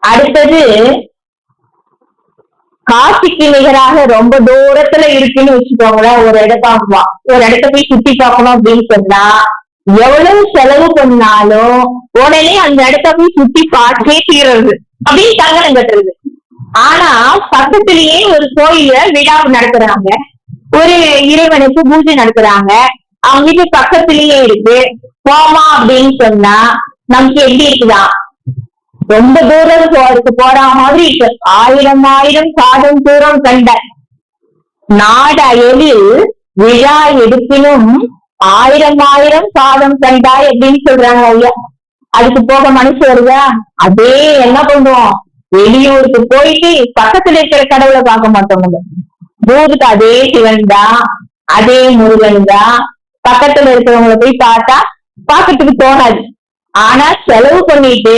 அடுத்தது காட்சிக்கு நிகராக ரொம்ப தூரத்துல இருக்குன்னு வச்சுக்கோங்களேன். ஒரு இடத்த போய் சுத்தி பார்க்கணும் அப்படின்னு சொன்னா எவ்வளவு செலவு பண்ணாலும் உடனே அந்த இடத்த போய் சுத்தி பார்த்தே தீர்றது அப்படின்னு தங்கனம் கட்டுறது. ஆனா பக்கத்திலேயே ஒரு கோயில விழா நடத்துறாங்க, ஒரு இறைவனுக்கு பூஜை நடத்துறாங்க, அவங்க வீட்டு பக்கத்திலேயே இருக்கு, போமா அப்படின்னு சொன்னா நமக்கு எப்படி இருக்குதான்? ரொம்ப தூரம் போற மாதிரி இருக்கு. ஆயிரம் ஆயிரம் சாதம் தூரம் கண்ட நாடு அயலில் விழா எடுப்பினும் ஆயிரம் ஆயிரம் சாதம் கண்டாய் அப்படின்னு சொல்றாங்க ஐயா. அதுக்கு போக மனசு வருதா? அதே என்ன பண்ணுவோம், வெளியூருக்கு போயிட்டு பக்கத்துல இருக்கிற கடவுளை பார்க்க மாட்டோம். ஊருக்கு அதே சிவன் தான், அதே முருகன் தான். பக்கத்துல இருக்கிறவங்களை போய் பார்த்தா பாக்கிறதுக்கு தோணாது. ஆனா செலவு பண்ணிட்டு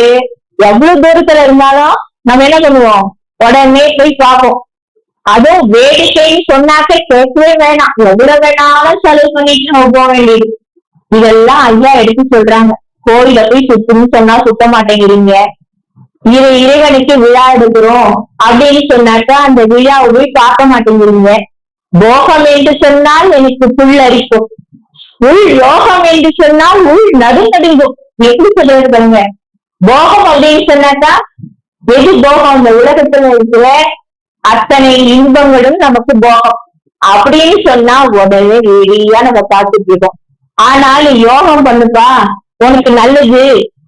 எவ்வளவு தூரத்துல இருந்தாலும் நம்ம என்ன பண்ணுவோம், உடனே போய் பார்ப்போம். அதுவும் வேடிக்கைன்னு சொன்னாக்க கேட்கவே வேணாம், எவ்வளவு வேணாலும் செலவு பண்ணிட்டு நம்ம போக வேண்டியது. இதெல்லாம் ஐயா எடுத்து சொல்றாங்க. கோயில போய் சுத்தம்னு சொன்னா சுத்த மாட்டேங்கிறீங்க, இறைவனுக்கு விழா எடுக்கிறோம் அப்படின்னு சொன்னாக்கா அந்த விழாவை போய் பார்க்க மாட்டேங்கிறீங்க. போகம் என்று சொன்னால் எனக்கு புல் அரிக்கும், உள் யோகம் என்று சொன்னால் உள் நடுங்கும். எப்படி சொல்றது பாருங்க. போகம் அப்படின்னு சொன்னாக்கா எது போகம்? இந்த உலகத்துல இருக்கிற அத்தனை இன்பங்களும் நமக்கு போகம் அப்படின்னு சொன்னா உடனே வெளியா நம்ம பார்த்துட்டு இருக்கோம். ஆனால் யோகம் பண்ணுப்பா உனக்கு நல்லது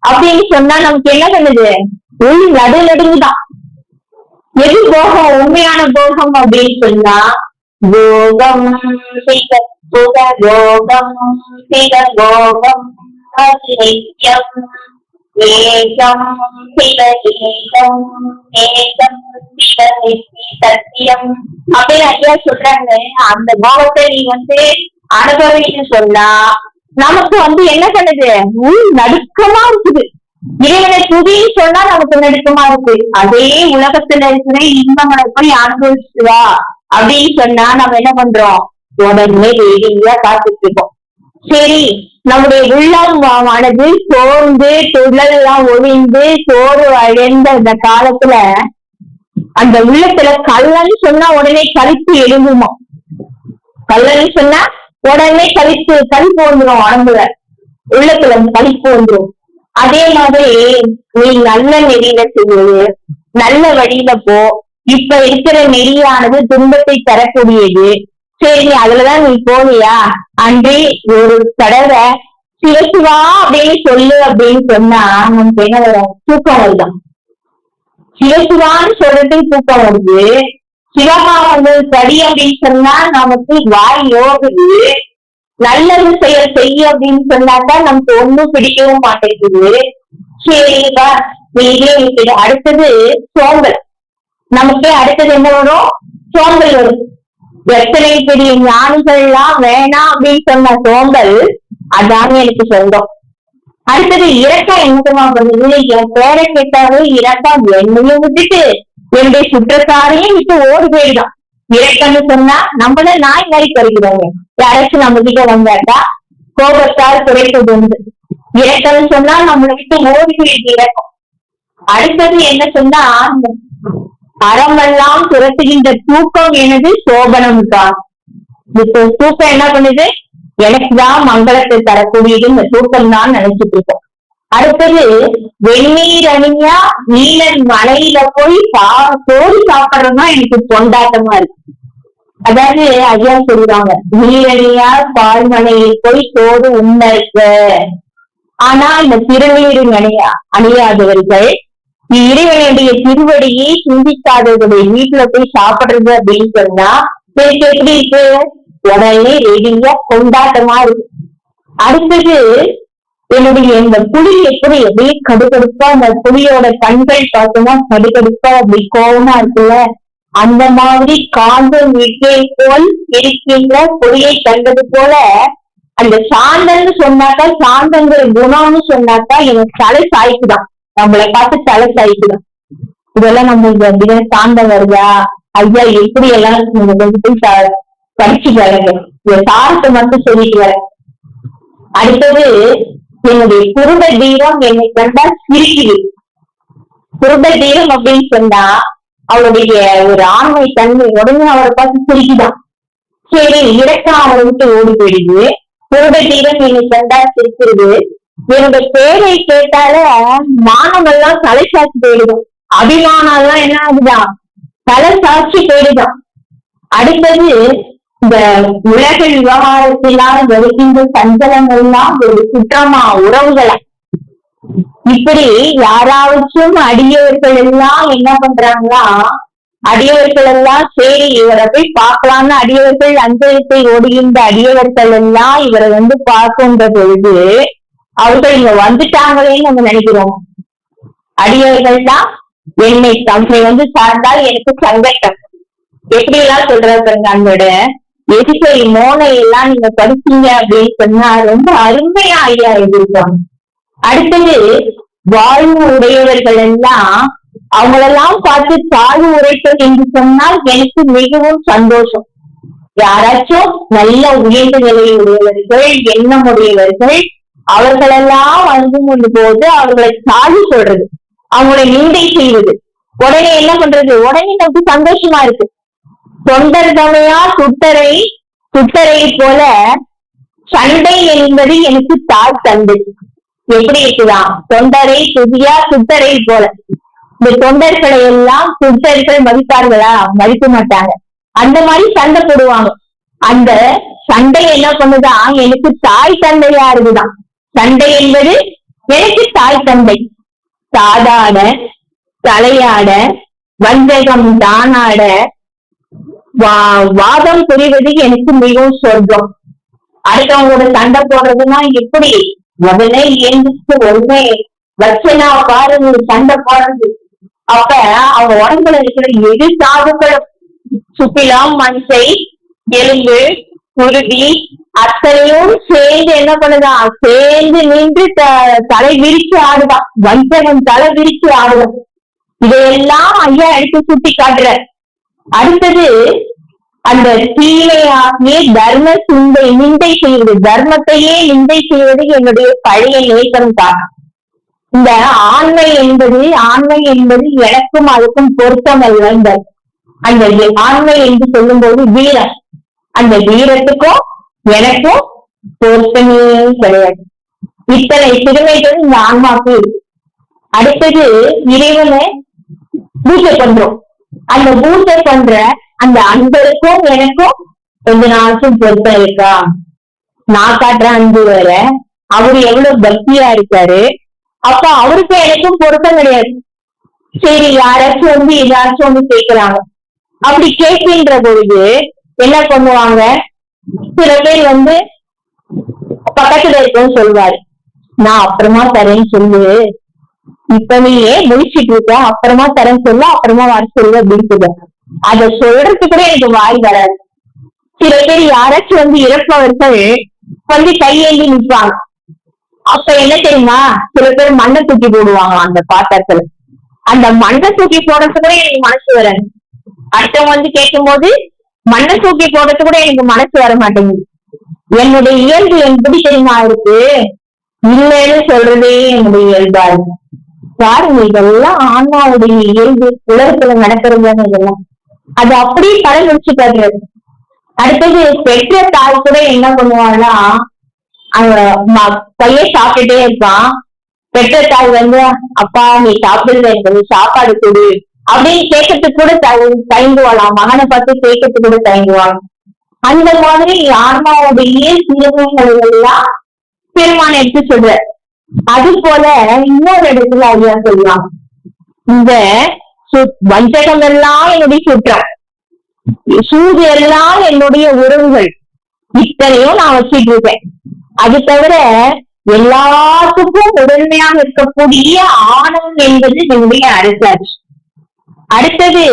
அப்படின்னு சொன்னா நமக்கு என்ன பண்ணுது? உள் நடுநடுங்குதான். எது போகம்? உண்மையான போகம் அப்படின்னு சொன்னா யோகம் யோகம் சிவயோகம் அதிரையம் ஏகம் சிவஏகம் ஏகம் சத்தியம் அப்படின்னு ஐயா சொல்றாங்க. அந்த போகத்தை நீ அனுபவின்னு சொன்னா நமக்கு என்ன பண்ணுது? உள் நடுக்கமா இருக்குது. இறைவனை துதின்னு சொன்னா நமக்கு நடுக்கமா இருக்கு. அதே உலகத்துல இருக்கிற இன்பங்களை போய் அனுபவிச்சுவா அப்படின்னு சொன்னா நம்ம என்ன பண்றோம்? உடனே வெளியா காத்துட்டு இருக்கோம். சரி, நம்முடைய உள்ளமானது சோர்ந்து துள்ளல் எல்லாம் ஒழிந்து சோறு அடைந்த இந்த காலத்துல அந்த உள்ளத்துல கல்லன்னு சொன்னா உடனே கழிப்பு எழும்புமா? கல்லன்னு சொன்னா உடனே கழிப்பு வந்துடும், உடம்புல உள்ளத்துல கழிப்பு வந்துடும். அதே மாதிரி நீ நல்ல நெறியில செய்யுது, நல்ல வழியில போ. இப்ப இருக்கிற நெறியானது துன்பத்தை தரக்கூடியது. சரி, அதுலதான் நீ போவியா? அன்றி ஒரு தடவை சிவசிவா அப்படின்னு சொல்லு அப்படின்னு சொன்னா நமக்கு என்ன வரும்? தூக்கம் வருதான். சிவசிவான்னு சொல்றதுக்கு தூக்கம் வருது. சிவமா சரி அப்படின்னு சொன்னா நமக்கு வாய் யோகுது. நல்லது செய்ய அப்படின்னு சொன்னாக்கா நமக்கு ஒண்ணும் பிடிக்கவும் மாட்டேங்குது. சரிப்பா, அடுத்தது சோம்பல். நமக்கு அடுத்தது என்ன வரும்? சோம்பல் வரும். எத்தனை பெரிய ஞானிகள் எல்லாம் வேணாம் அப்படின்னு சொன்ன சோம்பல் அதானே எனக்கு சொந்தம். அடுத்தது இரக்கம். என்னமா பண்ணுது? என் பேரை கேட்டாவே இரக்கம் என்னையும் விட்டுட்டு என்னுடைய சுற்றத்தாரையும் விட்டு ஓடி போயிடுதான். இரக்கம்னு சொன்னா நம்மள நாய் மாதிரி குறைக்கிறாங்க. யாராச்சும் நம்ம கிட்ட வந்தாட்டா கோபத்தால் குறைப்பது உண்டு. இரக்கம்னு சொன்னா நம்மளை விட்டு ஓடி போயிடுது இரக்கம். அடுத்தது என்ன சொன்னா அறமெல்லாம் துரத்துகின்ற தூக்கம் எனது சோபனம் தான். இப்போ தூக்கம் என்ன பண்ணுது? எனக்குதான் மங்களத்தை தரக்கூடியது இந்த தூக்கம் தான் நினைச்சிட்டு இருக்கோம். அடுத்தது வெந்நீர் அணியா நீலன் மலையில போய் சோறு சாப்பிடுறதுதான் எனக்கு கொண்டாட்டமா இருக்கு. அதாவது ஐயா சொல்றாங்க, நீரணியா பால்மலையில் போய் சோறு உண்ண. ஆனா இந்த திருநீர் அணியாதவர்கள் இறைவனுடைய திருவடியை சிந்திக்காதவர்களுடைய வீட்டுல போய் சாப்பிடுறது அப்படின்னு சொன்னா எப்படி இருக்கு? உடனே ரெடியா கொண்டாட்டமா இருக்கு. அடுத்தது என்னுடைய இந்த புலி எப்படி கடுக்கடுப்பா, அந்த புலியோட கண்கள் பார்த்தோம்னா கடுக்கடுப்பா அப்படி கோபமா இருக்குல்ல, அந்த மாதிரி காந்தம் விட்டை போல் இருக்கின்ற புலியை கண்டது போல அந்த சாந்தன்னு சொன்னாக்கா, சாந்தங்கிற குணம்னு சொன்னாக்கா எனக்கு தலை சாய்க்குதான். நம்மளை பார்த்து தலை சாய்க்குதான். இதெல்லாம் நம்ம இந்த சாந்தம் வருதா? ஐயா எப்படி எல்லாம் நீங்க போய் படிச்சு பாருங்க. இந்த சாரத்தை மட்டும் சொல்லிட்டு வர. அடுத்தது என்னுடைய குருட தீரம் என்னை கண்டா சிரிக்குது. குருட தீரம் அப்படின்னு சொன்னா அவளுடைய ஒரு ஆண்மை தன்மை உடனே அவரை பார்த்து சிரிக்குதான். சரி, இறக்கா அவரை விட்டு ஓடி போயிடுது. குருட தீரம் என்னை கண்டா சிரிக்கிறது. என்னோட பேரை கேட்டால மானம் எல்லாம் தலை சாட்சி போயிடுதான். அபிமானம் எல்லாம் என்ன ஆகுதான், தலை சாட்சி போயிடுதான். அடுத்தது இந்த உலக விவகாரத்தினால் வருகின்ற சஞ்சலங்கள் எல்லாம் ஒரு குற்றமா உறவுகளா. இப்படி யாராச்சும் அடியவர்கள் எல்லாம் என்ன பண்றாங்கன்னா, அடியவர்கள் எல்லாம் சரி இவரை போய் பார்க்கலாம்னு அடியவர்கள் அஞ்சலத்தை ஓடுகின்ற அடியவர்கள் எல்லாம் இவரை பார்க்கின்ற பொழுது அவர்கள் இங்க வந்துட்டாங்களேன்னு நம்ம நினைக்கிறோம். அடியவர்கள் தான் என்னை தம்மை சார்ந்தால் எனக்கு சங்கட்டம் எப்படி எல்லாம் சொல்றாங்க. அதோட எதிர்கை மோனை எல்லாம் நீங்க படிச்சீங்க அப்படின்னு சொன்னா ரொம்ப அருமையா ஐயா எழுதியிருக்கோம். அடுத்தது வாழ்வு உடையவர்கள் எல்லாம் அவங்களெல்லாம் பார்த்து தாழ்வு உரைத்தல் என்று சொன்னால் எனக்கு மிகவும் சந்தோஷம். யாராச்சும் நல்ல உயர்ந்த நிலை உடையவர்கள், எண்ணமுடையவர்கள், அவர்களெல்லாம் போது அவர்களை தாழ்வு சொல்றது, அவங்களை நிந்தை செய்வது, உடனே என்ன பண்றது, உடனே நமக்கு சந்தோஷமா இருக்கு. தொண்டர் தமையா சுட்டரை போல சண்டை என்பது எனக்கு தாய் தந்தை. எப்படி இருக்குதான், தொண்டரை துதியா சுட்டரை போல. இந்த தொண்டர்களை எல்லாம் சுட்டர்கள் மதிப்பார்களா? மதிக்க மாட்டாங்க. அந்த மாதிரி சண்டை போடுவாங்க. அந்த சண்டை என்ன பண்ணுதான், எனக்கு தாய் தந்தையா இருக்குதான். சண்டை என்பது எனக்கு தாய் தந்தை. சாதாட தலையாட வஞ்சகம் தானாட வாதம் புரிவது எனக்கு மிகவும் சொர்க்கம். அடுத்தவங்களோட சண்டை போடுறதுன்னா எப்படி, முதல்ல எழுந்துச்சு ஒருமே வச்சனா பாருங்க சண்டை போடுறது. அப்ப அவங்க உடம்புல இருக்கிற எது சாதுக்களும் சுப்பிலாம் மஞ்சை எலும்பு குருதி அத்தனையும் சேர்ந்து என்ன பண்ணுதான், சேர்ந்து நின்று தலை விரிச்சு ஆடுதான். வஞ்சகம் தலை விரிச்சு ஆடுதான். இதையெல்லாம் ஐயா எடுத்து சுட்டி காட்டுற. அடுத்தது அந்த தீமையாகிய தர்ம நிந்தை செய்வது, தர்மத்தையே நிந்தை செய்வது என்னுடைய பழைய நேசம் தான். இந்த ஆண்மை என்பது எனக்கும் அதுக்கும் பொருத்தம் அல்ல. அந்த ஆண்மை என்று சொல்லும் போது வீரம், அந்த வீரத்துக்கும் எனக்கும் பொருத்தமே கிடையாது. இத்தனை சிறுமைகள் இந்த ஆன்மாக்கு இருக்கு. அடுத்தது இறைவனை பூஜை பண்றோம். அந்த பூஜை பண்ற அந்த அன்பருக்கும் எனக்கும் கொஞ்ச நாளுக்கும் பொருத்தம் இருக்கா? நான் காட்டுற அன்பு வேற, அவரு எவ்வளவு பக்தியா இருக்காரு. அப்ப அவருக்கும் எனக்கும் பொருத்தம் கிடையாது. சரி, யாராச்சும் ஏதாச்சும் கேட்கிறாங்க. அப்படி கேட்கின்ற பொழுது என்ன பண்ணுவாங்க, சில பேர் பக்கத்துல இருக்கன்னு சொல்லுவாரு, நான் அப்புறமா தரேன்னு சொல்லு, இப்ப நீயே முடிச்சிட்டு இருக்க, அப்புறமா தரேன்னு சொல்ல, அப்புறமா வர சொல்லு அப்படின்னு சொல்லுவாங்க. அத சொல்றதுக்கு கூட எனக்கு வாய் வராது. சில பேர் யாராச்சும் இறப்பவர்கள் கையேந்தி நிற்பாங்க. அப்ப என்ன தெரியுமா, சில பேர் மண்ணை தூக்கி போடுவாங்க அந்த பாத்திரத்துல. அந்த மண்ணை தூக்கி போடுறது கூட எனக்கு மனசு வராது. அடுத்தவங்க கேட்கும் போது மண்ணை தூக்கி போடுறது கூட எனக்கு மனசு வர மாட்டேங்குது. என்னுடைய இயல்பு எப்படி தெரியுமா இருக்கு, இல்லைன்னு சொல்றதே என்னுடைய இயல்பா இருக்கு. பாருங்க, இதெல்லாம் ஆன்மாவுடைய இயல்பு, உலகத்துல நடக்கிறது இதெல்லாம். அது அப்படியே படம் முடிச்சு காட்டுறது. அடுத்தது பெற்ற தாய் கூட என்ன பண்ணுவாங்கன்னா, அவங்க பைய சாப்பிட்டுட்டே இருப்பான். பெற்ற தாய் அப்பா நீ சாப்பிடுறது சாப்பாடு கொடு அப்படின்னு கேட்கறதுக்கு கூட தயங்குவாளாம். மகனை பார்த்து கேட்கறதுக்கு கூட தயங்குவாங்க. அந்த மாதிரி ஆன்மாவுடைய சிறுமைகள் எல்லாம் பெருமான் எடுத்து சொல்ற. அது போல இன்னொரு இடத்துல ஐயா சொல்லலாம், இந்த வஞ்சகம் எல்லாம் என்னுடைய சுற்றம், சூது எல்லாம் என்னுடைய உறவுகள், இத்தனையும் நான் வச்சிட்டு இருக்கேன். அது தவிர எல்லாத்துக்கும் உடன்மையாக இருக்கக்கூடிய ஆணவம் என்பது என்னுடைய அரசாட்சி. அடுத்தது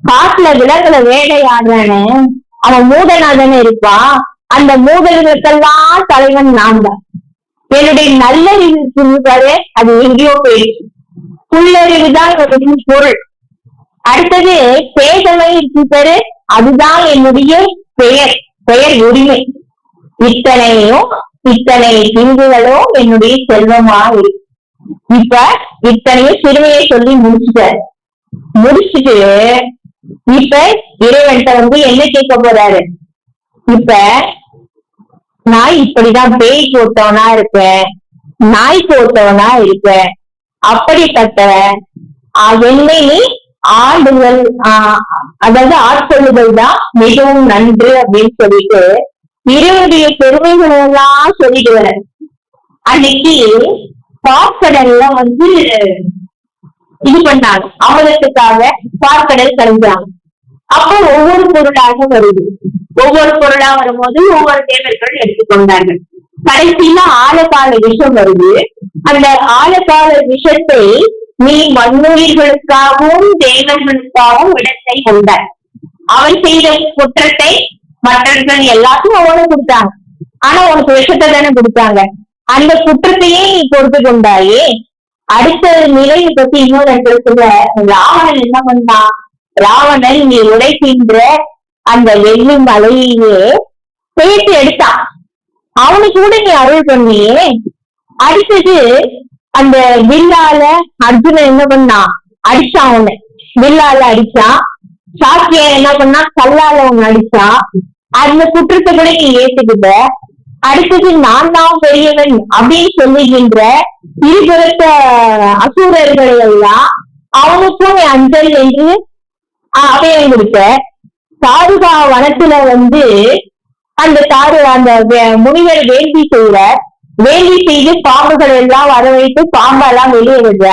காட்டுல விலங்குல வேட்டையாடுறானு அவன் மூடனாதானே இருப்பான். அந்த மூடர்களுக்கெல்லாம் தலைவன் நான் தான். என்னுடைய நல்லறிவு பாரு, அது எங்கேயோ போயிடுச்சு. புல்லறிவுதான் என்னுடைய பொருள். அடுத்தது பேதமை இருக்கு பாரு, அதுதான் என்னுடைய பெயர் உரிமை. இத்தனை பிங்குகளோ என்னுடைய செல்வமா இருக்கு. இப்ப இத்தனையும் சிறுமையை சொல்லி முடிச்சுட்டு இப்ப இறைவன்கிட்ட என்ன கேட்க போறாரு? இப்ப நான் இப்படிதான் பேய் போட்டவனா இருப்பேன், நாய் போட்டவனா இருப்பேன், அப்படிப்பட்ட என்னை நீ ஆண்டுகள் அதாவது ஆட்கொள்ளுதல் தான் மிகவும் நன்று அப்படின்னு சொல்லிட்டு இறைவனுடைய பெருமைகளை எல்லாம் சொல்லிட்டு வர. அன்னைக்கு பாக்கடல்ல இது பண்ணாங்க, அமலத்துக்காக பாக்கடல் கரைஞ்சாங்க. அப்போ ஒவ்வொரு பொருளாக வருது. ஒவ்வொரு பொருளா வரும்போது ஒவ்வொரு தேவர்கள் எடுத்துக்கொண்டார்கள். கடைசியில ஆழகால விஷம் வருது. அந்த ஆழகால விஷத்தை நீ மண்ணுயிர்களுக்காகவும் தேவர்களுக்காகவும் இடத்தை கொண்டார். அவன் செய்த குற்றத்தை மற்றவர்கள் எல்லாத்தையும் அவனும் கொடுத்தாங்க. ஆனா உனக்கு விஷத்தை தானே கொடுத்தாங்க. அந்த குற்றத்தையே நீ பொறுத்து கொண்டாயே. அடுத்த நிலையை பத்தி இன்னொரு இடத்துல ராவணன் என்ன பண்ணான்? ராவணன் நீ உடைக்கின்ற அந்த வெள்ளி மலையே பேசி எடுத்தான். அவனுக்கு கூட நீ அருள் பண்ணியே. அடுத்தது அந்த வில்லால அர்ஜுனன் என்ன பண்ணான்? அடிச்சான். அவனை வில்லால அடிச்சான். சாக்கிய என்ன பண்ணா? கல்லால அவன் அடிச்சான். அந்த குற்றத்தை கூட நீ ஏத்துக்கிட்ட. அடுத்தது நான் தான் பெரியவன் அப்படின்னு சொல்லுகின்ற இருபுறத்த அசூரர்களை எல்லாம் அவனுக்கும் அஞ்சல் என்று அபயம் கொடுத்த. தாருகா வனத்துல அந்த முனிவர் வேள்வி செய்யற. வேள்வி செய்து பாம்புகள் எல்லாம் வர வைத்து பாம்பெல்லாம் வெளியே விடுற.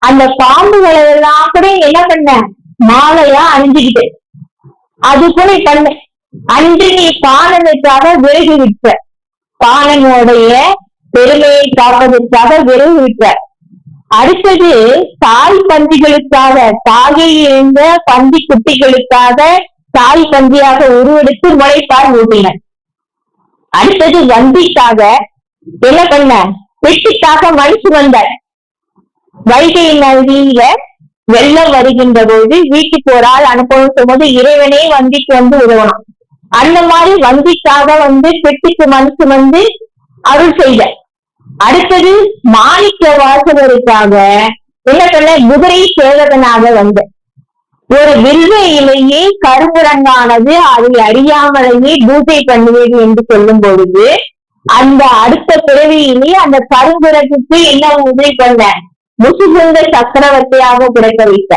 அந்த பாம்புகளை எல்லாம் கூட என்ன பண்ண? மாலையா அணிஞ்சுக்கிட்டு அது கூட பண்ண. அன்று நீ பாலனுக்காக விறகு விட்ட. பாலனுடைய பெருமையை காப்பதற்காக விறகு விட்ட. அடுத்தது தாய் பந்திகளுக்காக, தாயை இருந்த பந்தி குட்டிகளுக்காக தாய் பந்தியாக உருவெடுத்து முளைப்பால் ஊட்டின. அடுத்தது வந்திக்காக என்ன பண்ண? வெட்டிக்காக மனுஷு வந்த. வைகை நதியில வெள்ளம் வருகின்ற போது வீட்டுக்கு ஒரு ஆள் அனுப்பணும் சொல்லும்போது இறைவனே வந்திக்கு உதவணும். அந்த மாதிரி வந்திக்காக பெட்டிக்கு மனுஷு அருள் செய்த. அடுத்தது மாணிக்க வாசகருக்காக என்ன பண்ண? குதிரை சேவகனாக வந்த. ஒரு வில்வ இலையே கருங்குரங்கானது அதை அறியாமலேயே பூஜை பண்ணுவது என்று சொல்லும் பொழுது அந்த அடுத்த பிறவியிலே அந்த கருங்குரங்குக்கு என்ன உதவி பண்ண? முசுகுந்த சக்கரவர்த்தியாக பிறக்க வைத்த.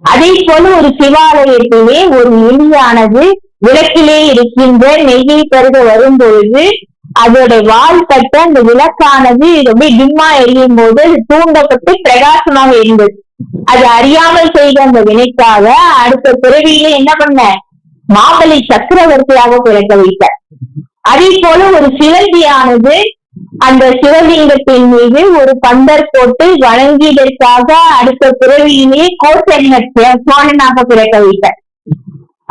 அதே போல ஒரு சிவாலயத்திலே ஒரு எலியானது விளக்கிலே இருக்கின்ற நெய்யை பருக வரும் பொழுது அதோட வால் கட்ட அந்த விளக்கானது ரொம்ப டிம்மா எரியும் போது அது தூண்டப்பட்டு பிரகாசமாக இருந்தது. அது அறியாமல் செய்த அந்த வினைக்காக அடுத்த பிறவியில என்ன பண்ண? மாபலி சக்கரவர்த்தியாக பிறக்க வைத்த. அதே போல ஒரு சிலந்தியானது அந்த சிவலிங்கத்தின் மீது ஒரு பந்தர் போட்டு வணங்கியதற்காக அடுத்த பிறவியிலே சோழனாக பிறக்க வைத்த.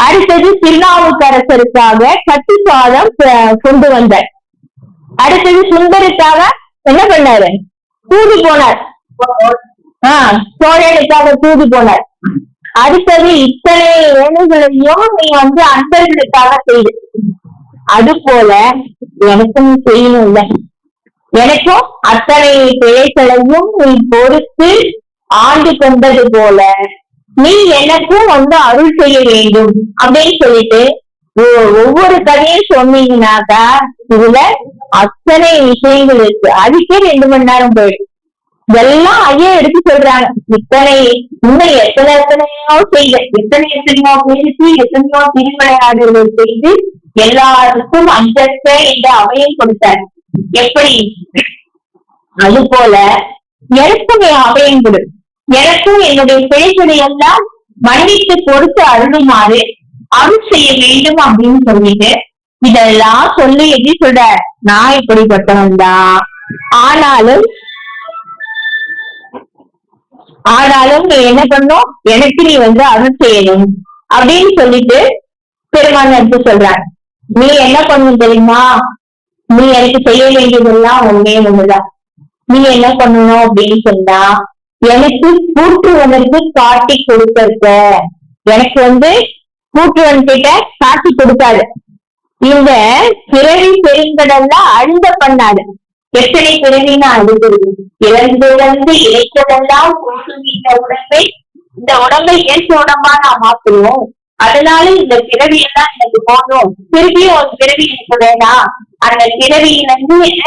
அடுத்தது திருநாவுக்கரசருக்காக கட்டு சாதம் கொண்டு வந்தார். அடுத்தது சுந்தருக்காக என்ன பண்ணாரு? தூது போனார். சோழனுக்காக தூது போனார். அடுத்தது இத்தனை வேலைகளையும் நீ அன்பர்களுக்காக செய்து. அது போல எனக்கும் செய்யணும் இல்ல? எனக்கும் அத்தனை பிழைகளையும் நீ பொறுத்து ஆண்டு கொண்டது போல நீ எனக்கும் அருள் செய்ய வேண்டும் அப்படின்னு சொல்லிட்டு ஒவ்வொரு கதையும் சொன்னீங்கன்னாக்கா இதுல அத்தனை விஷயங்கள் இருக்கு. அதுக்கே 2 மணி நேரம் போயிடும். இதெல்லாம் ஐயா எடுத்து சொல்றாங்க. இத்தனை இன்னும் எத்தனையோ செய்ய எத்தனையோ பேருக்கு எத்தனையோ திருவிளையாடுகள் செய்து எல்லாருக்கும் அந்தஸ்த என்ற அவையும் கொடுத்தார். எப்படி? அது போல எனக்கும் அவையும் கொடு. எனக்கும் என்னுடைய பிழைகளை எல்லாம் மன்னித்து பொறுத்து அருளுமாறு அருள் செய்ய வேண்டும் அப்படின்னு சொல்லிட்டு இதெல்லாம் சொல்லி எப்படி சொல்ற? நான் இப்படிப்பட்டவன் தான். ஆனாலும் நீ என்ன பண்ணும்? எனக்கு நீ அருள் செய்யணும் அப்படின்னு சொல்லிட்டு பெருமான் எடுத்து சொல்றாங்க. நீ என்ன பண்ணணும் தெரியுமா? நீ எனக்கு செய்ய வேண்டியதெல்லாம் ஒண்ணுதான். நீ என்ன பண்ணணும் அப்படின்னு சொன்னா எனக்கு கூற்றுவதற்கு காட்டி கொடுக்க. எனக்கு கூற்றுவன் கிட்ட காட்டி கொடுக்காது. இந்த பிறவி பெருங்கடல்ல அழுந்த பண்ணாது. எத்தனை பிறவின்னு அழுகிறது. இழந்து இழைத்ததெல்லாம் போதும் இந்த உடம்பை இயற்கை உடம்பா நான் மாத்துவோம். அதனால இந்த பிறவியெல்லாம் எனக்கு போதும், திருப்பியும் ஒரு பிறவி எனக்கு வேணாம், அந்த பிறவியிலிருந்து என்ன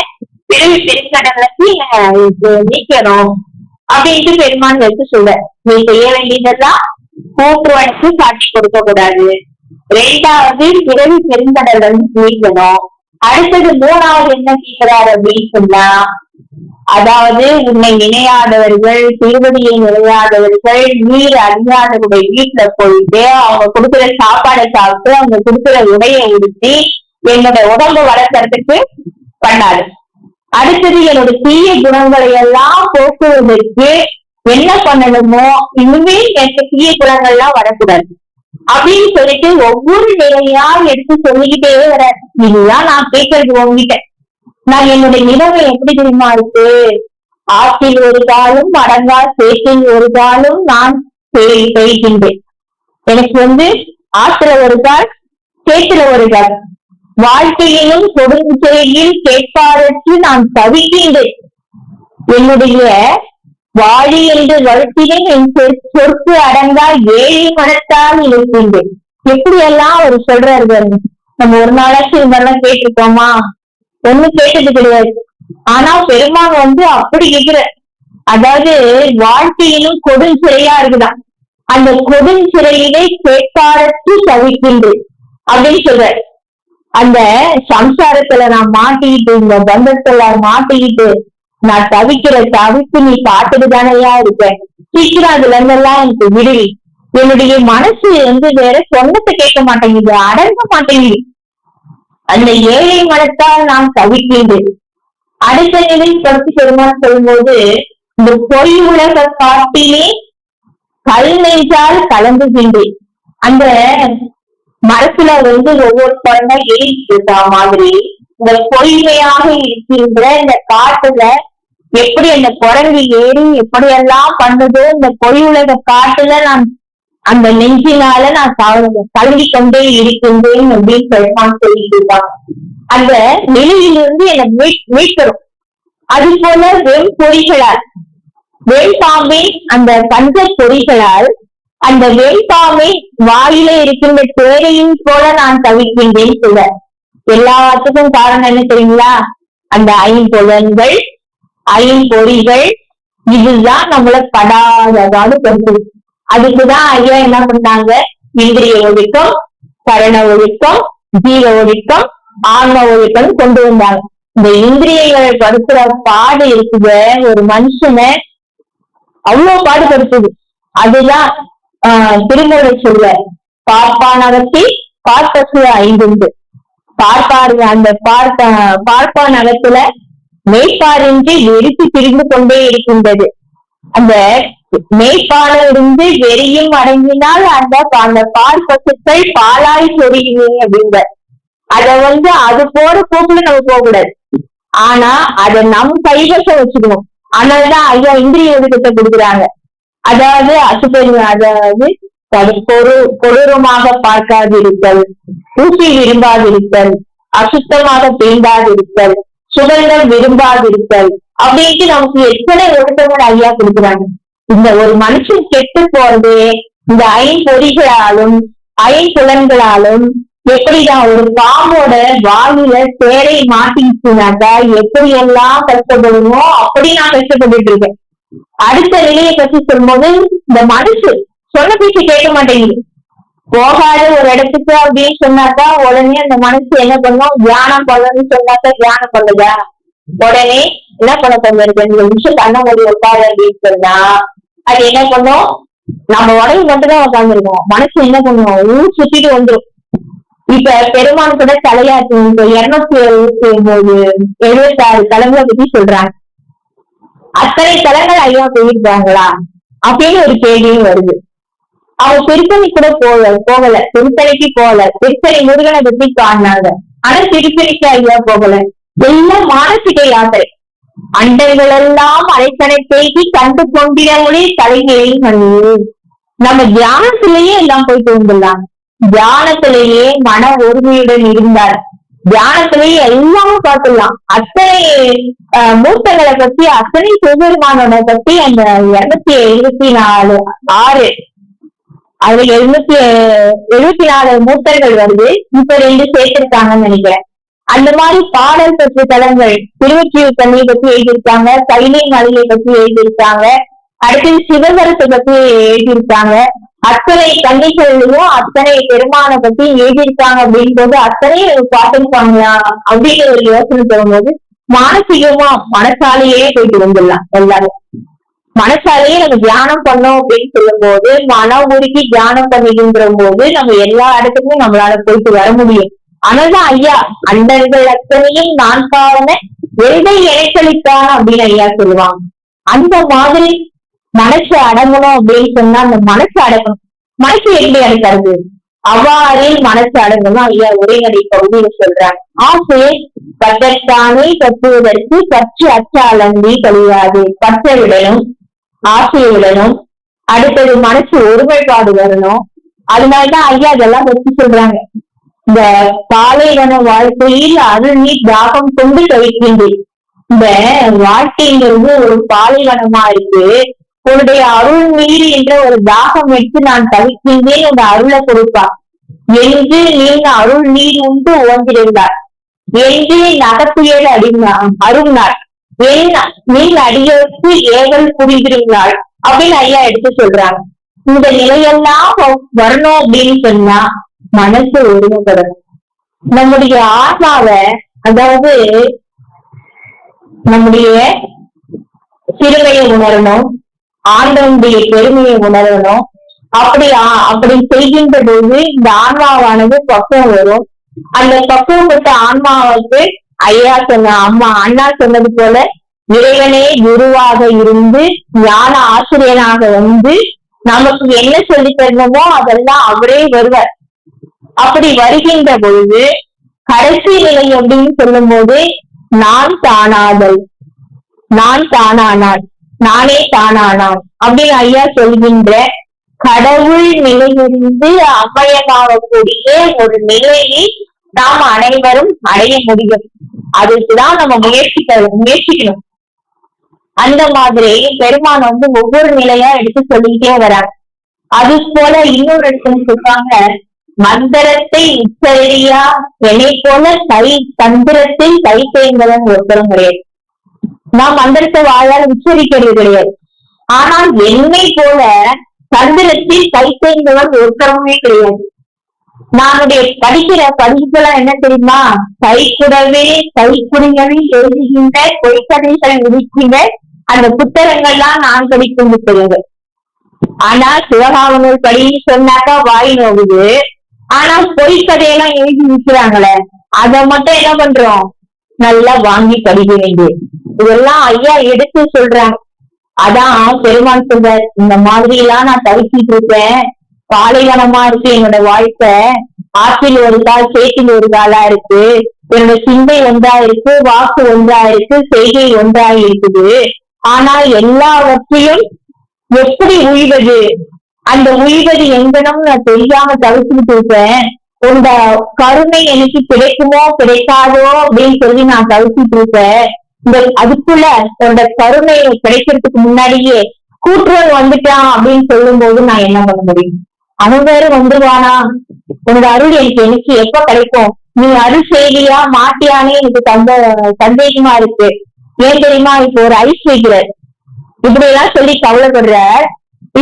பிறவி பெருங்கடலுக்கு நீக்கணும் அப்படின்ட்டு பெருமான் எடுத்து சொல்ல. நீ செய்ய வேண்டியதெல்லாம் கூட்டுவனுக்கு காட்சி கொடுக்க கூடாது. 2வது பிறவி பெருங்கடல் வந்து நீக்கணும். அடுத்தது 3வது என்ன கேட்கிறாரு அப்படின்னு சொன்னா, அதாவது உன்னை நினையாதவர்கள், திருவடியை நினையாதவர்கள், நீர் அறியாதவருடைய வீட்டுல போயிட்டு அவங்க கொடுக்குற சாப்பாடை சாப்பிட்டு அவங்க கொடுக்குற உடையை உடுத்தி என்னோட உடம்பு வளர்க்கறதுக்கு பண்ணாது. அடுத்தது என்னோட தீய குணங்களை எல்லாம் போக்குவதற்கு என்ன பண்ணணுமோ இனிமே எனக்கு தீய குணங்கள் எல்லாம் வரக்கூடாது அப்படின்னு சொல்லிட்டு ஒவ்வொரு நிலையா எடுத்து சொல்லிக்கிட்டே வர. இதுதான் நான் கேட்கறது உங்ககிட்ட. நான் என்னுடைய நிலைமை எப்படி தெரியுமா இருக்கு? ஆற்றில் ஒரு காலம் அடங்கா சேற்றில் ஒரு காலம் நான் செய்கின்றேன். எனக்கு வந்து ஆற்றுல ஒரு கால், சேற்றுல ஒரு கால். வாழ்க்கையிலும் கொடுஞ்செயலில் கேட்பாரற்று நான் தவிக்கின்றேன். என்னுடைய வாழி என்று வருத்தினேன், என் சொற்கு அடங்கா ஏழை மனத்தால் இருக்கின்றேன். எப்படி எல்லாம் அவர் சொல்றாரு. நம்ம ஒரு நாளாச்சும் இந்த மாதிரிலாம் கேட்டிருக்கோமா? ஒண்ணும் கேட்டது கிடையாது. ஆனா பெருமான் வந்து அப்படி கேட்கிற, அதாவது வாழ்க்கையிலும் கொடுஞ்சிறையா இருக்குதான். அந்த கொடுஞ்சிறையிலே கேட்பாரற்று தவிக்கின்றேன் அப்படின்னு சொல்ற. அந்த சம்சாரத்துல நான் மாட்டிக்கிட்டு, இந்த பந்தத்துல மாட்டிக்கிட்டு நான் தவிக்கிற தவிப்பு நீ பார்த்துட்டு தானையா இருப்பேன். சீக்கிரம் அதுல இருந்தெல்லாம் எனக்கு விடுவி. என்னுடைய மனசு வந்து வேற சொன்னத்தை கேட்க மாட்டேங்குது, அடங்க மாட்டேங்குது. அந்த ஏழை மனத்தால் நான் தவிக்கின்றேன். அடுத்த நிலை பற்றி பெருமாள் சொல்லும்போது, இந்த பொய் உலக காட்டிலே கல் நெஞ்சால் கலந்துகின்றேன். அந்த மரத்துல வந்து ஒவ்வொரு குழந்தை ஏறிட்டு இருக்கா மாதிரி இந்த பொய்மையாக இருக்கின்ற இந்த காட்டுல எப்படி அந்த குரங்கு ஏறி எப்படியெல்லாம் பண்ணுதோ, இந்த பொய் உலக காட்டுல நான் அந்த நெஞ்சினால நான் கலங்கி கொண்டே இருக்கின்றேன் அப்படின்னு சொல்லிட்டு இருக்காங்க. அந்த நிலையிலிருந்து என்னை மீட்கிறோம். அது போல வெண்பொறிகளால், வெண்பாம்பின் அந்த பஞ்ச பொறிகளால் அந்த வெண்பாமை வாயில இருக்கின்ற தேரையும் போல நான் தவிக்கின்றேன் சொல்ல. எல்லாத்துக்கும் காரணம் என்ன தெரியுங்களா? அந்த ஐம்புலன்கள், ஐம்பொறிகள், இதுதான் நம்மள படாததான்னு கருத்து. அதுக்குதான் ஐயா என்ன பண்ணாங்க? இந்திரிய ஒழுக்கம், கரண ஒழுக்கம், ஜீவ ஒழுக்கம், ஆன்ம ஒழுக்கம் கொண்டு வந்தாங்க. இந்த இந்திரியங்களை படுத்துற பாடு இருக்குத ஒரு மனுஷனை அவ்வளவு பாடுபடுத்துது. அதுதான் திருமூலர் சொல்ல, பார்ப்பானகத்தி பார்ப்பசு 5 பார்ப்பாரு. அந்த பார்ப்பான் அகத்துல மெய்ப்பாரின்றி வெறித்து திரிந்து கொண்டே இருக்கின்றது. அந்த மெய்ப்பாலிருந்து வெறியும் அடங்கினால் அந்த பார்ப்பசுக்கள் பாலாய் சொரியுமே அப்படிங்க. அத வந்து அது போற போக்குல நம்ம போக கூடாது. ஆனா அதை நம் கைவசம் வச்சுக்கணும். அதனாலதான் ஐயா இந்திரிய ஒழுக்கத்தை கொடுக்குறாங்க. அதாவது அதாவது கொடூரமாக பார்க்காதிருத்தல், ஊசி விரும்பாதிருத்தல், அசுத்தமாக தீண்டாதிருத்தல், சுதந்திரம் விரும்பாதிருத்தல் அப்படின்ட்டு நமக்கு எத்தனை ஒழுக்கங்கள் ஐயா கொடுக்குறாங்க. இந்த ஒரு மனுஷன் கெட்டு போறதே இந்த ஐம்பொறிகளாலும் ஐம்புலன்களாலும். எப்படிதான் ஒரு பாம்போட வாயில சேரை மாட்டிச்சுனாக்கா எப்படி எல்லாம் கஷ்டப்படுமோ அப்படி நான் கஷ்டப்பட்டுட்டு இருக்கேன். அடுத்த நிலையை பற்றி சொல்லும்போது, இந்த மனசு சொன்ன பேச்சு கேட்க மாட்டேங்குது. போகாத ஒரு இடத்துக்கு அப்படின்னு சொன்னாக்கா உடனே அந்த மனசு என்ன பண்ணும்? தியானம் பண்ணணும்னு சொன்னாக்கா தியானம் பண்ணுதா? உடனே என்ன பண்ண பண்ணுறது? 2 நிமிஷம் கண்ண மூடி உட்காரு அப்படின்னு சொன்னா அது என்ன பண்ணும்? நம்ம உடம்பு மட்டும்தான் உட்காந்துருக்கோம், மனசு என்ன பண்ணுவோம்? ஊர் சுத்திட்டு வந்துடும். இப்ப பெருமான் கூட தலையாட்டு 276 தலைங்களை பத்தி சொல்றாங்க. அத்தனை தலங்கள் ஐயா போயிருக்காங்களா அப்படின்னு ஒரு கேள்வியும் வருது. அவங்க திருத்தணி கூட போகல, திருத்தணிக்கு போகல, திருத்தணி முருகனை பத்தி காணாங்க. ஆனா திருத்தணிக்கு ஐயா போகல. எல்லாம் மானசிக யாத்திரை. அண்டைகள் எல்லாம் அரைத்தனை தேக்கி கண்டு கொண்டிடமொழி தலைகளில் மணி. நம்ம தியானத்திலேயே எல்லாம் போயிட்டு வந்துடலாம். தியானத்திலேயே மன ஒருமையுடன் இருந்தார். தியானத்திலேயே எல்லாமே பார்த்துடலாம். அத்தனை மூர்த்தங்களை பத்தி, அத்தனை சிவபெருமானோட பத்தி அந்த 274 6 அதுல 774 மூர்த்தங்கள் வருது. இப்ப 2 சேர்த்திருக்காங்கன்னு நினைக்கிறேன். அந்த மாதிரி பாடல் பெற்ற தலங்கள் திருவொற்றியூர் தண்ணியை பத்தி எழுதியிருக்காங்க, கைலை மலையை பத்தி எழுதியிருக்காங்க, அடுத்தது சிவகரத்தை பத்தி எழுதியிருக்காங்க. அத்தனை கன்னிகள்லயும் அத்தனை பெருமானை பத்தி எழுதியிருக்காங்க அப்படின்னு போது அத்தனை பார்த்திருப்பாங்களா அப்படிங்கிற ஒரு யோசனை தரும்போது மானசீகமா மனசாலேயே போயிட்டு வந்துடலாம். எல்லாரும் மனசாலேயே நம்ம தியானம் பண்ணோம் அப்படின்னு சொல்லும் போது, மனம் உருகி தியானம் பண்ணிக்கின்ற போது நம்ம எல்லா இடத்துக்குமே நம்மளால போயிட்டு வர முடியும். அதனாலதான் ஐயா அண்டர்கள் அத்தனையும் நான் காரண எதை இணைக்களித்தான் அப்படின்னு ஐயா சொல்லுவாங்க. அந்த மாதிரி மனசு அடங்கணும் அப்படின்னு சொன்னா அந்த மனசு அடங்கணும். மனசு எப்படி அடங்கிறது? அவ்வாறில் மனசு அடங்கணும் ஐயா உரைநடை பகுதியில சொல்றாங்க. ஆசையை பற்றத்தானே கட்டுவதற்கு பற்று அச்ச அலந்தி கழியாது. பற்ற விடணும், ஆசையை விடணும், அடுத்தது மனசு ஒருமைப்பாடு வரணும். அதனாலதான் ஐயா இதெல்லாம் வச்சு சொல்றாங்க. இந்த பாலைவன வாழ்க்கையில் அருள் நீர் தாகம் கொண்டு கழிக்கின்றேன். இந்த வாழ்க்கைங்கிறது ஒரு பாலைவனமா இருக்கு. உன்னுடைய அருள் நீர் என்ற ஒரு தாகம் எடுத்து நான் தவிக்கின்றேன், உங்க அருளை கொடுப்பா என்று நீங்க அருள் நீர் உண்டு ஓந்திருந்தார் என்று நகப்புயல் அருள்னார் நீங்க அடியோருக்கு ஏவல் புரிந்திருந்தாள் அப்படின்னு ஐயா எடுத்து சொல்றாங்க. இந்த நிலையெல்லாம் வரணும் அப்படின்னு சொன்னா மனசு ஒருமைப்படணும். நம்முடைய ஆத்மாவை, அதாவது நம்முடைய சிறுமையை உணரணும், ஆண்டவனுடைய பெருமையை உணரணும். அப்படி செய்கின்ற போது இந்த ஆன்மாவானது பக்குவம் வரும். அந்த பக்குவப்பட்ட ஆன்மாவுக்கு ஐயா அண்ணா சொன்னது போல இறைவனே குருவாக இருந்து ஞான ஆசிரியனாக வந்து நமக்கு என்ன சொல்லி தரணுமோ அதெல்லாம் அவரே வருவார். அப்படி வருகின்ற பொழுது கடைசி நிலை அப்படின்னு சொல்லும் போது நான் தானாதல், நான் தானானால், நானே தானானான் அப்படின்னு ஐயா சொல்கின்ற கடவுள் நிலையிலிருந்து அமயமாகக்கூடிய ஒரு நிலையை நாம் அனைவரும் அடைய முடியும். அதுக்குதான் நம்ம முயற்சிக்கணும். அந்த மாதிரி பெருமான் ஒவ்வொரு நிலையா எடுத்து சொல்லிக்கிட்டே வராங்க. அது போல இன்னொரு இடத்துல சொல்றாங்க, மந்திரத்தை உச்சரியா என்னை போல தந்திரத்தில் கை தேர்ந்தவன் ஒருத்தரும் கிடையாது. நான் மந்திரத்தை வாயால் உச்சரிக்கிறது கிடையாது. ஆனால் என்னை போல தந்திரத்தில் கை தேர்ந்தவன் ஒருத்தருமே கிடையாது. நானுடைய படிக்கிற படிப்புலாம் என்ன தெரியுமா? கைக்குடவே எழுதுகின்ற பொய்க்கதைகளை முடிக்கின்ற அந்த புத்தகங்கள்லாம் நான் படிக்கும் புத்தகங்கள். ஆனா சிவகாமனூர் படின்னு சொன்னாக்கா வாய் நோகுது. ஆனா பொய்க்கதையெல்லாம் எழுதி விற்கிறாங்களே, அத மட்டும் என்ன பண்றோம்? நல்லா வாங்கி படிக்க வேண்டியது. இதெல்லாம் ஐயா எடுத்து சொல்றாங்க. அதான் பெருமான் சொல்ற, இந்த மாதிரி எல்லாம் நான் தவிச்சிட்டு இருக்கேன், பாலைவனமா இருக்கு என்னோட வாழ்க்கை, ஆற்றில் ஒரு கால் சேற்றில் ஒரு காலா இருக்கு, என்னோட சிந்தை ஒன்றா இருக்கு, வாக்கு ஒன்றா இருக்கு, செய்கை ஒன்றா இருக்குது. ஆனால் எல்லாவற்றையும் எப்படி உய்வது, அந்த உய்வது எங்கனும் நான் தெரியாம தவிச்சுட்டு இருக்கேன். உங்க கருணை எனக்கு கிடைக்குமோ கிடைக்காதோ அப்படின்னு சொல்லி நான் தவிச்சுட்டு இருக்கேன். அதுக்குள்ள உன்னோட கருணை கிடைக்கிறதுக்கு முன்னாடியே கூட்டுறவு வந்துட்டான் அப்படின்னு சொல்லும் போது நான் என்ன பண்ண முடியும்? அவன் வேற வந்துருவானா? உன்னோட அருள் எனக்கு எப்ப கிடைக்கும்? நீ அருள் செய்தியா மாட்டியானே எனக்கு சந்தேகமா இருக்கு. ஏன் தெரியுமா? இப்போ ஒரு ஐஸ் வைக்கிற, இப்படி எல்லாம் சொல்லி கவலைப்படுற.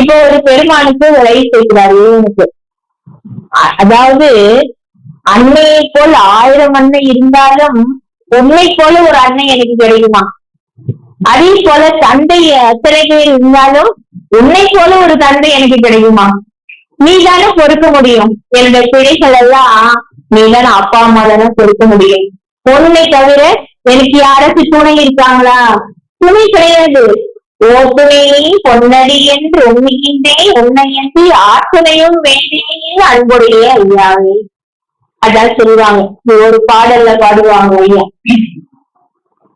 இப்போ ஒரு பெருமானுக்கு ஒரு ஐஸ் வைக்கிறாரு எனக்கு. அதாவது அன்னையை போல் 1000 அன்னை இருந்தாலும் உன்னை போல ஒரு அன்னை எனக்கு கிடைக்குமா? அதே போல தந்தை அத்தனை பேர் இருந்தாலும் உன்னை போல ஒரு தந்தை எனக்கு கிடைக்குமா? நீ தானே பொறுக்க முடியும். என்னுடைய பிழைகள் எல்லாம் நீ தானே அப்பா அம்மா தானே பொறுக்க முடியும். உன்னை தவிர எனக்கு யாராச்சும் துணை இருக்காங்களா? துணை கிடையாது. ஓ துணையை பொன்னடி என்று உண்மைக்கின்றேன், உன்னை என்று ஆற்றுணையும் வேண்டியே அன்புடைய ஐயாவே. அதான் சொல்லுவாங்க, ஒரு பாடல்ல பாடுவாங்க ஐயா.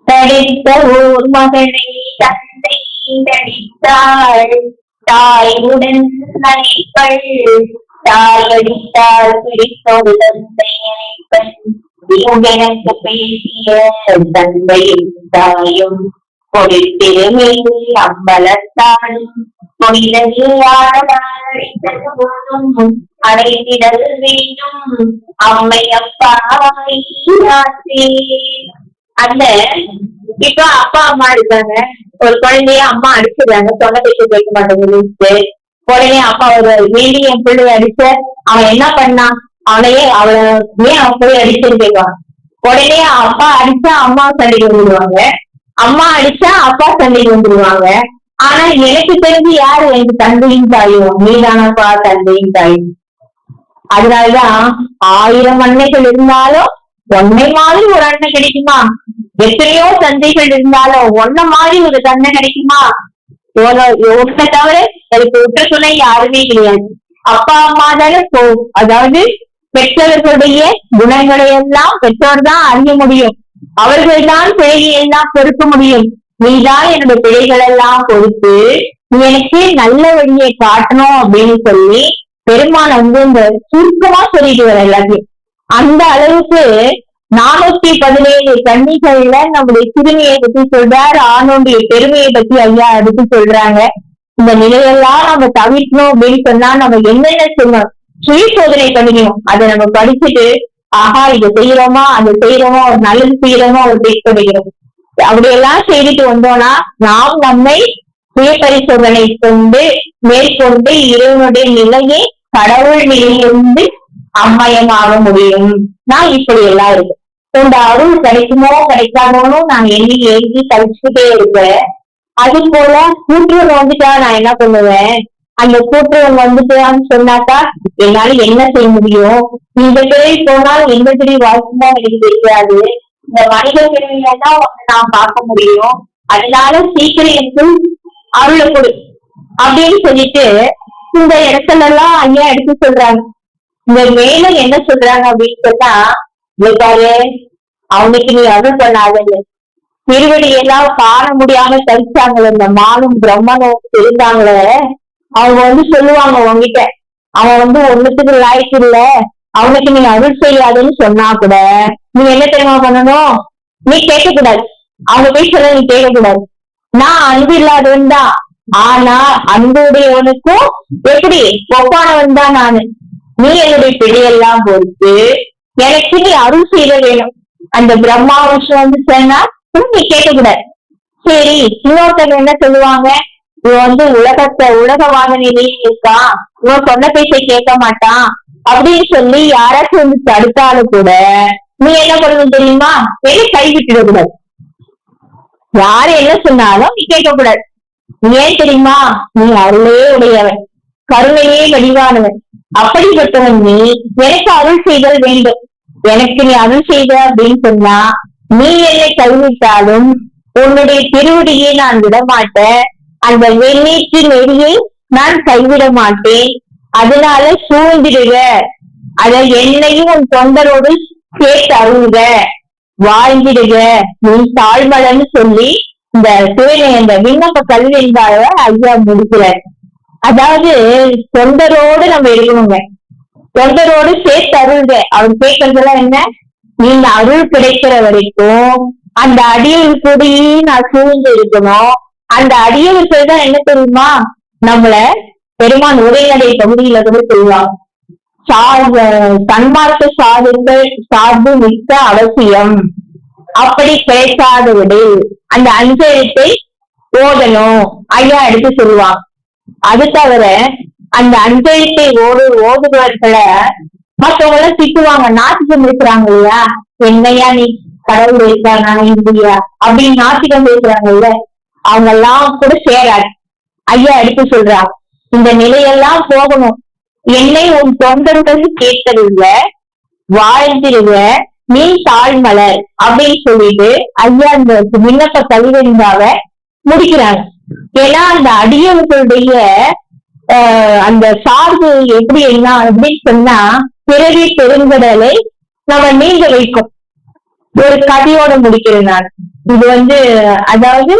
தடித்த ஓர் மகனை தந்தை தடித்தாள், தாய் உடன் நினைப்பள், தாய் அடித்தாள் பிடித்தோடு தந்தை நினைப்பள், எனக்கு பேசிய தந்தையும் தாயும் கொடுத்திருமே அம்பலத்தாடும் போதும் அடைந்திடல் வேண்டும் அம்மை அப்பா. அந்த இப்ப அப்பா அம்மா இருக்காங்க, ஒரு குழந்தைய அம்மா அடிச்சிடுறாங்க, சொன்ன பேச்சு கேட்க மாட்டேங்குது. உடனே அப்பா ஒரு வேண்டி என் பிள்ளைய அடிச்ச, அவன் என்ன பண்ணான், அவனையே அவளை ஏன் அவன் போய் அடிச்சுன்னு கேட்பான். உடனே அப்பா அடிச்சா அம்மா சண்டைக்கு வந்துடுவாங்க, அம்மா அடிச்சா அப்பா சண்டைக்கு வந்துடுவாங்க. ஆனா எனக்கு தெரிஞ்சு யாரு எனக்கு தந்தையும் தாயும், நீதானப்பா தந்தையும் தாயும். அதனாலதான் 1000 அன்னைகள் இருந்தாலும் ஒன்னை மாதிரி ஒரு அண்ணன் கிடைக்குமா? எத்தனையோ தந்தைகள் இருந்தாலும் ஒன்ன மாதிரி ஒரு தந்தை கிடைக்குமா? உன்னை தவிர எனக்கு உற்ற துணை யாருமே கிடையாது. அப்பா அம்மா தானே அதாவது பெற்றவர்களுடைய குணங்களை எல்லாம் பெற்றோர் தான் அறிய முடியும், அவர்கள் தான் பிழையை எல்லாம் பொறுக்க முடியும். நீதான் என்னோட பிழைகள் எல்லாம் பொறுத்து நீ எனக்கு நல்ல வழியை காட்டணும் அப்படின்னு சொல்லி பெருமாள் இந்த சுருக்கமா சொல்லிட்டு வர எல்லாத்தையும். அந்த அளவுக்கு 417 கன்னிகள்ல நம்முடைய சிறுமியை பத்தி சொல்றாரு, ஆணோடைய பெருமையை பத்தி ஐயா எடுத்து சொல்றாங்க. இந்த நிலையெல்லாம் நம்ம தவிர்க்கணும் அப்படின்னு சொன்னா நம்ம என்னென்ன சொல்லணும், சுய சோதனை பண்ணிக்கணும். அதை நம்ம படிச்சுட்டு ஆஹா இதை செய்யறோமா அதை செய்யறோமா, ஒரு நல்லது செய்யறோமா ஒரு டெஸ்ட் பண்ணிக்கணும். அப்படியெல்லாம் செய்துட்டு வந்தோம்னா நாம் நம்மை சுய பரிசோதனை கொண்டு மேற்கொண்டு இறைவனுடைய நிலையை கடவுள் நிலையிலிருந்து அம்மயமாக முடியும். நான் இப்படி எல்லாம் இருக்கு. இந்த அருள் கிடைக்குமோ கிடைக்காமோ நான் எண்ணி எழுதி கழிச்சுக்கிட்டே இருப்பேன். அது போல கூட்டுறவு வந்துட்டா நான் என்ன பண்ணுவேன், அந்த கூட்டுறவு வந்துட்டான்னு சொன்னாக்கா என்னால என்ன செய்ய முடியும், இந்த பிறவி போனால் எந்த பிறவி வாழ்க்கைதான் எனக்கு தெரியாது, இந்த மனித பிறவில தான் நான் பார்க்க முடியும். அதனால சீக்கிரம் எனக்கு அருளை கொடு அப்படின்னு சொல்லிட்டு இந்த இடத்துல எல்லாம் ஐயா எடுத்து சொல்றாங்க. இந்த மேல என்ன சொல்றாங்க அப்படின்னு சொன்னா, பாரு அவனுக்கு நீ அருள் பண்ணாதது, திருவடியெல்லாம் காண முடியாம தரிச்சாங்களே இந்த மானும் பிரம்மனும் இருந்தாங்களே, அவங்க சொல்லுவாங்க உங்ககிட்ட அவன் ஒண்ணுத்துக்கு லாய்க்கு இல்ல, அவனுக்கு நீ அருள் செய்யாதுன்னு சொன்னா கூட நீ என்ன தெரியுமா பண்ணணும், நீ கேட்க கூடாது. அவங்க போய் சொல்ல நீ கேட்க கூடாது. நான் அன்பு இல்லாதவன் தான், ஆனா அன்புடையவனுக்கும் எப்படி ஒப்பானவன் தான் நானு. நீ என்னுடைய பிழையெல்லாம் பொறுத்து எனக்கு நீ அருள் செய்ய வேணும். அந்த பிரம்மா விஷயம் சொன்னா நீ கேட்க கூடாது. சரி, இன்னொருத்தர் என்ன சொல்லுவாங்க, இவன் உலகவாத நிலையில் இருக்கான், இவன் சொன்ன பேச்சை கேட்க மாட்டான் அப்படின்னு சொல்லி யாராச்சும் தடுத்தாலும் கூட நீ என்ன பண்ணணும் தெரியுமா, என்ன கைவிட்டுட கூடாது. யாரு என்ன சொன்னாலும் நீ கேட்க கூடாது. ஏன் தெரியுமா, நீ அருளே உடையவன், கருணையே வடிவானவன். அப்படிப்பட்டவன் நீ எனக்கு அருள் செய்தல் வேண்டும். எனக்கு நீ அருள் செய்த அப்படின்னு சொன்னா நீ என்னை கைவிட்டாலும் உன்னுடைய திருவடியை நான் விடமாட்டேன், அந்த வெண்ணீற்று நெறியை நான் கைவிட மாட்டேன். அதனால சூழ்ந்திடுக, அதை என்னையும் உன் தொண்டரோடு சேர்த்து அருள்க, வாழ்ந்திடுக நீ தாழ்மலன்னு சொல்லி இந்த விண்ணப்ப கல்வியாக ஐயா முடிக்கிறார். அதாவது தொண்டரோடு நம்ம இருக்கணுங்க, தொண்டரோடு சேர்த்து அருள்க. அவர் கேட்கறதுலாம் என்ன, நீங்க அருள் கிடைக்கிற வரைக்கும் அந்த அடியவர் கூடயே நான் சூழ்ந்து இருக்கணும். அந்த அடியவர்கள் தான் என்ன தெரியுமா, நம்மள பெருமான் உரைநடை பகுதியில கூட சொல்லுவாங்க, சன்மார்க்க சார்பு மிக்க அவசியம், அப்படி கிடைக்காத விடு அந்த அஞ்செழுத்தை ஓதணும் ஐயா எடுத்து சொல்லுவாங்க. அது தவிர அந்த அஞ்செழுத்தை ஓதுபவர்களை மற்றவங்க எல்லாம் திட்டுவாங்க, நாத்திகம் பேசுறாங்க இல்லையா, என்னையா நீ கடவுள் இருக்கானா இல்லையா அப்படின்னு நாத்திகம் பேசுறாங்க இல்ல, அவங்க எல்லாம் கூட சேராது. ஐயா எடுத்து சொல்றாங்க, இந்த நிலையெல்லாம் போகணும், என்னை உன் தொண்டர்கள் கேட்கவில்லை, வாழ்ந்திருவ நீ தாழ்மலர் அப்படின்னு சொல்லிட்டு ஐயா இந்த விண்ணப்ப கவிதையாக முடிக்கிறாங்க. ஏன்னா அந்த அடியவர்களுடைய அந்த சார்பு எப்படி என்ன அப்படின்னு சொன்னா பிறவி பெருங்கடலை நம்ம நீங்க வைக்கும். ஒரு கதையோட முடிக்கிறேன் நான். இது அதாவது